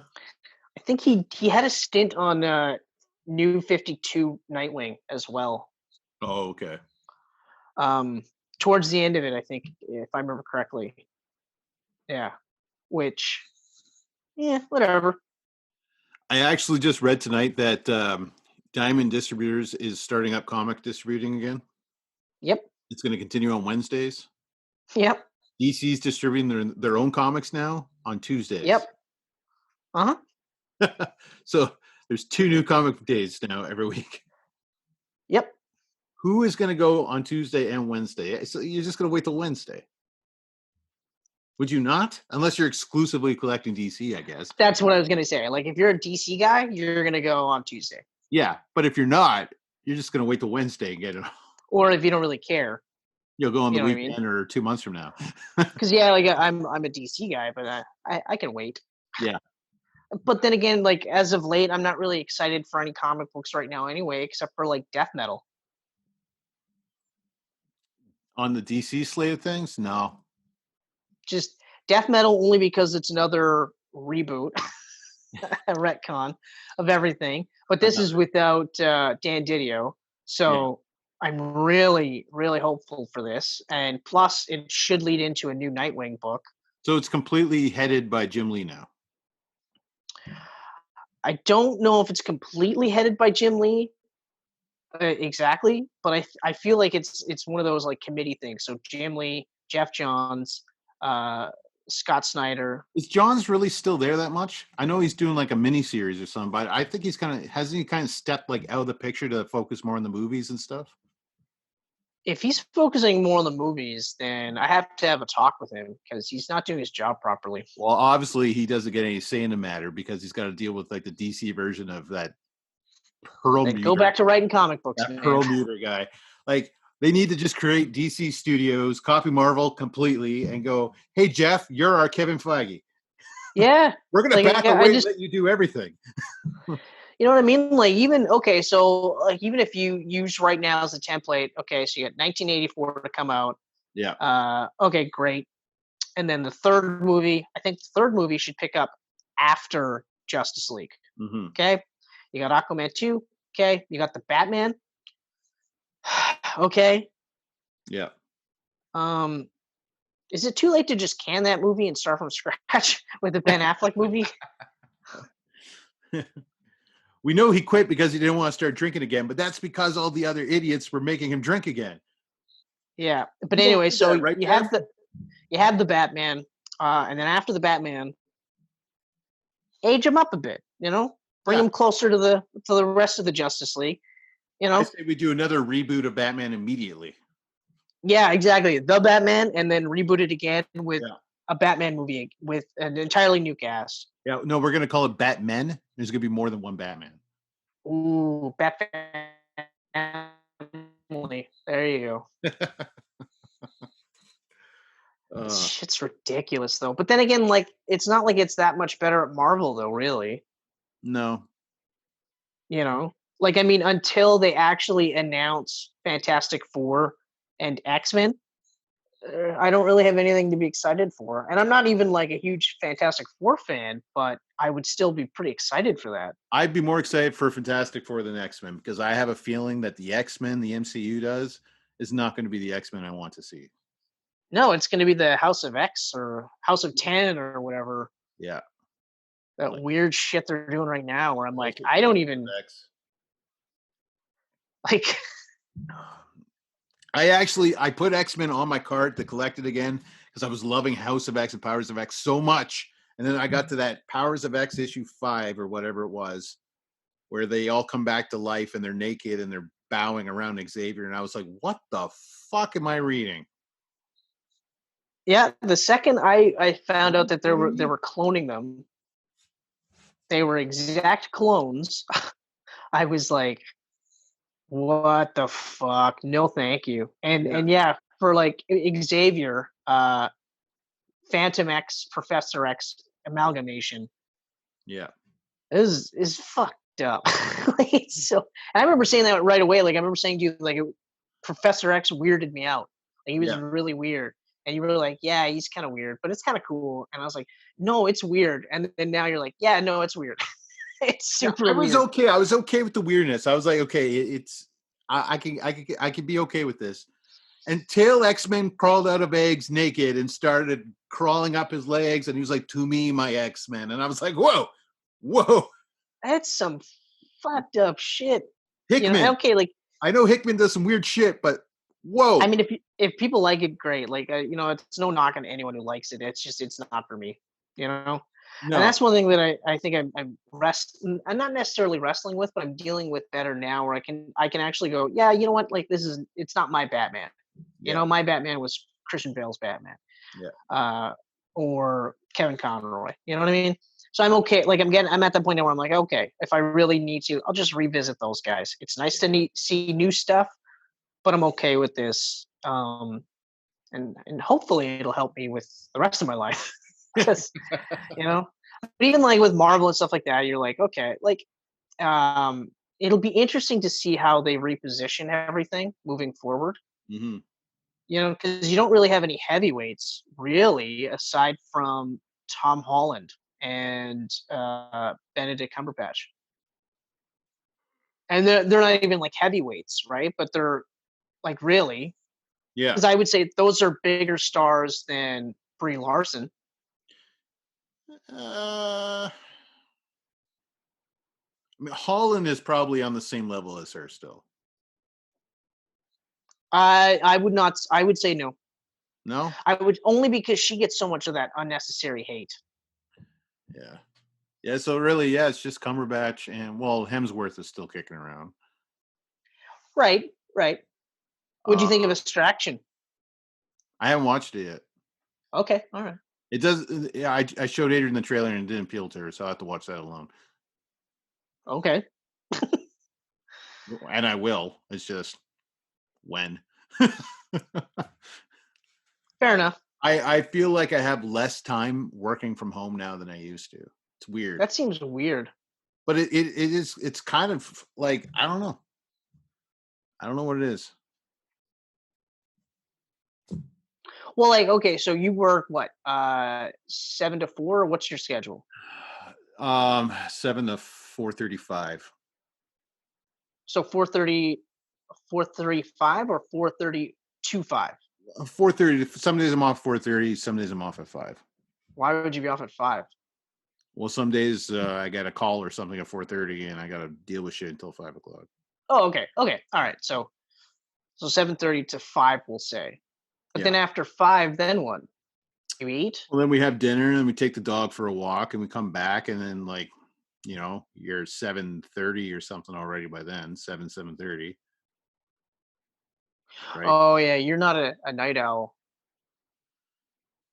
think he had a stint on New 52 Nightwing as well. Oh, okay. Towards the end of it, I think, if I remember correctly. Yeah. Which, whatever. I actually just read tonight that Diamond Distributors is starting up comic distributing again. Yep. It's going to continue on Wednesdays. Yep. DC's distributing their own comics now on Tuesdays. Yep. Uh-huh. So there's 2 new comic days now every week. Yep. Who is going to go on Tuesday and Wednesday? So you're just going to wait till Wednesday. Would you not? Unless you're exclusively collecting DC, I guess. That's what I was going to say. Like, if you're a DC guy, you're going to go on Tuesday. Yeah, but if you're not, you're just going to wait till Wednesday and get it. Or if you don't really care, you'll go on the weekend or 2 months from now. Because like I'm a DC guy, but I can wait. Yeah. But then again, like as of late, I'm not really excited for any comic books right now, anyway, except for like Death Metal. On the DC slate of things, no. Just Death Metal only because it's another reboot, a retcon of everything. But this is without Dan Didio, so I'm really, really hopeful for this. And plus, it should lead into a new Nightwing book. So it's completely headed by Jim Lee now. I don't know if it's completely headed by Jim Lee, exactly, but I feel like it's one of those like committee things. So Jim Lee, Jeff Johns, uh, Scott Snyder. Is Johns really still there that much? I know he's doing like a mini series or something, but I think he's hasn't he kind of stepped like out of the picture to focus more on the movies and stuff? If he's focusing more on the movies, then I have to have a talk with him because he's not doing his job properly. Well, obviously he doesn't get any say in the matter because he's got to deal with like the DC version of that Go back to writing comic books, that man. Perlmutter guy. Like they need to just create DC Studios, copy Marvel completely, and go, "Hey Jeff, you're our Kevin Feige. Yeah, We're gonna back away and let you do everything." You know what I mean? Like even okay, so like even if you use right now as a template, okay, so you got 1984 to come out. Yeah. Okay, great. And then the third movie, I think the third movie should pick up after Justice League. Mm-hmm. Okay, you got Aquaman 2. Okay, you got the Batman. Okay. Yeah. Is it too late to just can that movie and start from scratch with the Ben Affleck movie? We know he quit because he didn't want to start drinking again, but that's because all the other idiots were making him drink again. Yeah, but anyway, so that, right, you have the Batman, and then after the Batman, age him up a bit. Bring him closer to the rest of the Justice League. I say we do another reboot of Batman immediately. Yeah, exactly. The Batman, and then reboot it again with a Batman movie with an entirely new cast. Yeah, no, we're gonna call it Batmen. There's gonna be more than one Batman. Ooh, Batman. There you go. Shit's ridiculous though. But then again, like it's not like it's that much better at Marvel though, really. No. Like I mean, until they actually announce Fantastic Four and X-Men, I don't really have anything to be excited for. And I'm not even like a huge Fantastic Four fan, but I would still be pretty excited for that. I'd be more excited for Fantastic Four than X-Men because I have a feeling that the X-Men the MCU does is not going to be the X-Men I want to see. No, it's going to be the House of X or House of 10 or whatever. Yeah. That weird shit they're doing right now where I'm like, I don't even like I put X-Men on my cart to collect it again because I was loving House of X and Powers of X so much. And then I got to that Powers of X issue 5 or whatever it was, where they all come back to life and they're naked and they're bowing around Xavier. And I was like, what the fuck am I reading? Yeah, the second I found out that they were cloning them, they were exact clones. I was like, what the fuck? No, thank you. And yeah, for like Xavier, Phantom X, Professor X amalgamation. Yeah, is fucked up. Like it's so. I remember saying that right away. Like I remember saying to you, like Professor X weirded me out. Like he was really weird. And you were like, yeah, he's kind of weird, but it's kind of cool. And I was like, no, it's weird. And then now you're like, yeah, no, it's weird. It's super weird. Okay. I was okay with the weirdness. I was like, okay, I can be okay with this. Until X-Men crawled out of eggs naked and started crawling up his legs, and he was like, to me, my X-Men. And I was like, whoa. That's some fucked up shit. Hickman. Okay, like I know Hickman does some weird shit, but whoa. I mean, if people like it, great. Like it's no knock on anyone who likes it. It's just it's not for me. No. And that's one thing that I think I'm not necessarily wrestling with, but I'm dealing with better now, where I can actually go, yeah, you know what? Like it's not my Batman. My Batman was Christian Bale's Batman. Yeah. Or Kevin Conroy. You know what I mean? So I'm okay. Like I'm at the point where I'm like, okay, if I really need to, I'll just revisit those guys. It's nice to see new stuff, but I'm okay with this. And hopefully it'll help me with the rest of my life. Because, but even like with Marvel and stuff like that, you're like, okay, like, it'll be interesting to see how they reposition everything moving forward. Mm-hmm. Because you don't really have any heavyweights really, aside from Tom Holland and Benedict Cumberbatch. And they're not even like heavyweights, right? But they're like really. Yeah. Because I would say those are bigger stars than Brie Larson. I mean, Holland is probably on the same level as her still. I would not. I would say no. No? I would only because she gets so much of that unnecessary hate. Yeah. Yeah, so really, yeah, it's just Cumberbatch and, well, Hemsworth is still kicking around. Right, right. What'd you think of Extraction? I haven't watched it yet. Okay, all right. It does. Yeah, I showed Adrian the trailer and it didn't appeal to her, so I have to watch that alone. Okay. And I will. It's just when. Fair enough. I feel like I have less time working from home now than I used to. It's weird. That seems weird. But it is, it's kind of like, I don't know. I don't know what it is. Well, like, okay, so you work what? 7 to 4? What's your schedule? 7 to 4:35. So 4:35 or 4:30 to 5? 4:30. Some days I'm off 4:30. Some days I'm off at 5. Why would you be off at 5? Well, some days I got a call or something at 4:30, and I got to deal with shit until 5 o'clock. Oh, okay. Okay. All right. So 7:30 to 5, we'll say. But then after 5, then what? You eat? Well, then we have dinner, and we take the dog for a walk, and we come back, and then, like, you're 7:30 or something already by then. 7:30. Right? Oh yeah, you're not a night owl.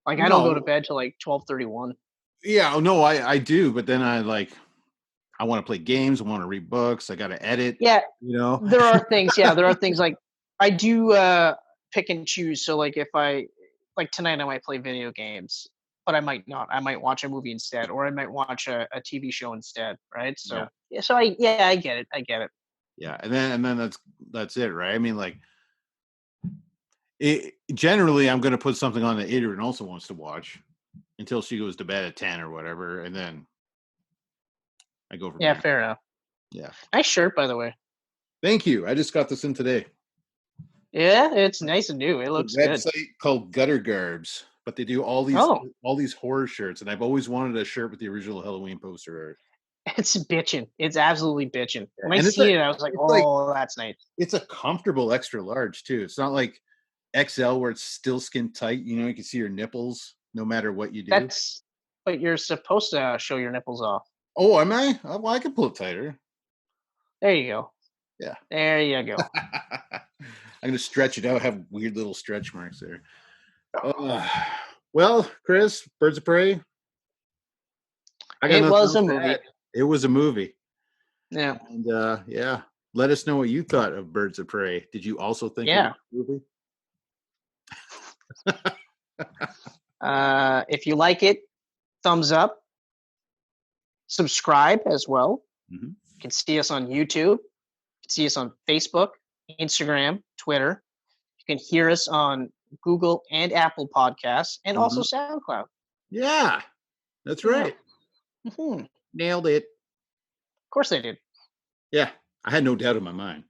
Like I don't go to bed till like 12:31. Yeah, no, I do, but then I want to play games, I want to read books, I got to edit. Yeah, There are things. Yeah, there are things like I do pick and choose. So like if I like tonight, I might play video games, but I might not. I might watch a movie instead, or I might watch a TV show instead. Right. So so I get it. I get it. Yeah, and then that's it, right? I mean, like, generally, I'm going to put something on that Adrian also wants to watch until she goes to bed at 10 or whatever, and then I go from there. Fair enough. Yeah. Nice shirt, by the way. Thank you. I just got this in today. Yeah, it's nice and new. It looks good. Website called Gutter Garbs, but they do all these horror shirts, and I've always wanted a shirt with the original Halloween poster art. It's bitching. It's absolutely bitching. When I see it, I was like, "Oh, that's nice." It's a comfortable extra large too. It's not like XL where it's still skin tight. You can see your nipples no matter what you do. But you're supposed to show your nipples off. Oh, am I? Well, I can pull it tighter. There you go. Yeah. There you go. I'm gonna stretch it out. Have weird little stretch marks there. Well, Chris, Birds of Prey. It was a movie. It was a movie. Yeah. And let us know what you thought of Birds of Prey. Did you also think it was a movie? If you like it, thumbs up. Subscribe as well. Mm-hmm. You can see us on YouTube. You can see us on Facebook, Instagram, Twitter. You can hear us on Google and Apple Podcasts, and also SoundCloud. Yeah, that's right. Mm-hmm. Nailed it. Of course I did. Yeah, I had no doubt in my mind.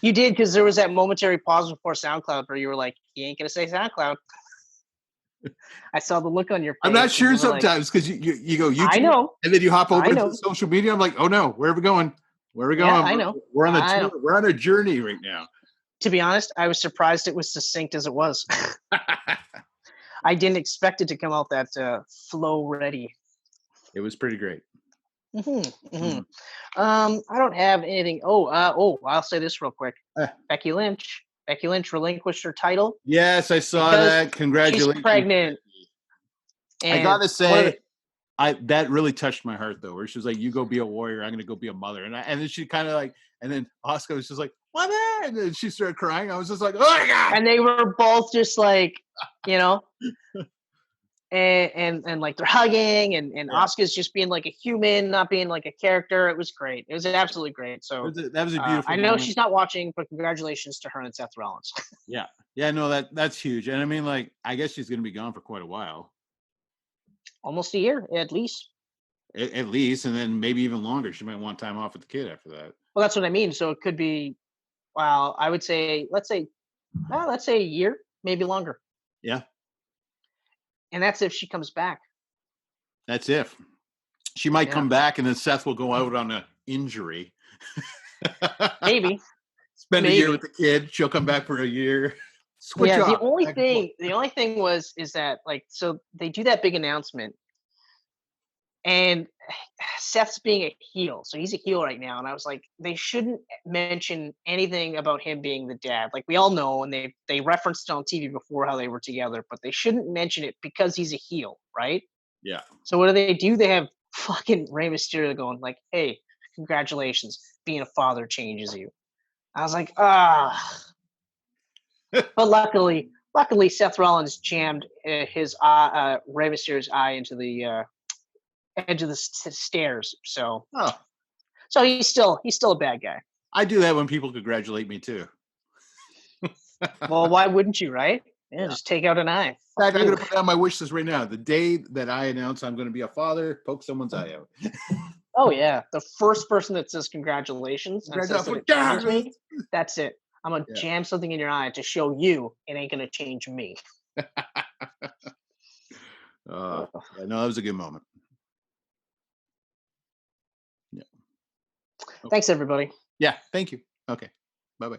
You did, because there was that momentary pause before SoundCloud where you were like, "He ain't gonna say SoundCloud." I saw the look on your face. I'm not sure sometimes because you go YouTube. I know. And then you hop over to social media. I'm like, oh no, where are we going? Where are we going? Yeah, I know. We're on a tour. We're on a journey right now. To be honest, I was surprised it was succinct as it was. I didn't expect it to come out that flow ready. It was pretty great. I don't have anything. I'll say this real quick. Becky Lynch relinquished her title. Yes, I saw that. Congratulations. She's pregnant. And I gotta say, that really touched my heart though, where she was like, "You go be a warrior, I'm gonna go be a mother," and then she kind of like, and then Oscar was just like, "What?" And then she started crying. I was just like, "Oh my god!" And they were both just like, and like they're hugging, and Oscar's just being like a human, not being like a character. It was great. It was absolutely great. So that was a beautiful. I know she's not watching, but congratulations to her and Seth Rollins. Yeah, no, that's huge. And I mean, like, I guess she's gonna be gone for quite a while. Almost a year, at least. At least, and then maybe even longer. She might want time off with the kid after that. Well, that's what I mean. So it could be, well, I would say, let's say a year, maybe longer. Yeah. And that's if she comes back. That's if. She might come back, and then Seth will go out on a injury. Maybe. Spend a year with the kid. She'll come back for a year. Switch off. The only thing is that, like, so they do that big announcement, and Seth's being a heel, so he's a heel right now. And I was like, they shouldn't mention anything about him being the dad. Like, we all know, and they referenced it on TV before how they were together, but they shouldn't mention it because he's a heel, right? Yeah. So what do? They have fucking Rey Mysterio going like, "Hey, congratulations, being a father changes you." I was like, ah. But luckily, Seth Rollins jammed his Rey Mysterio's eye into the edge of the stairs. So he's still a bad guy. I do that when people congratulate me too. Well, why wouldn't you, right? Yeah, just take out an eye. In fact, I'm going to put down my wish list right now. The day that I announce I'm going to be a father, poke someone's eye out. Oh yeah, the first person that says congratulations and says that it changes me, that's it. I'm gonna jam something in your eye to show you it ain't gonna change me. No, that was a good moment. Yeah. Okay. Thanks, everybody. Yeah, thank you. Okay, bye-bye.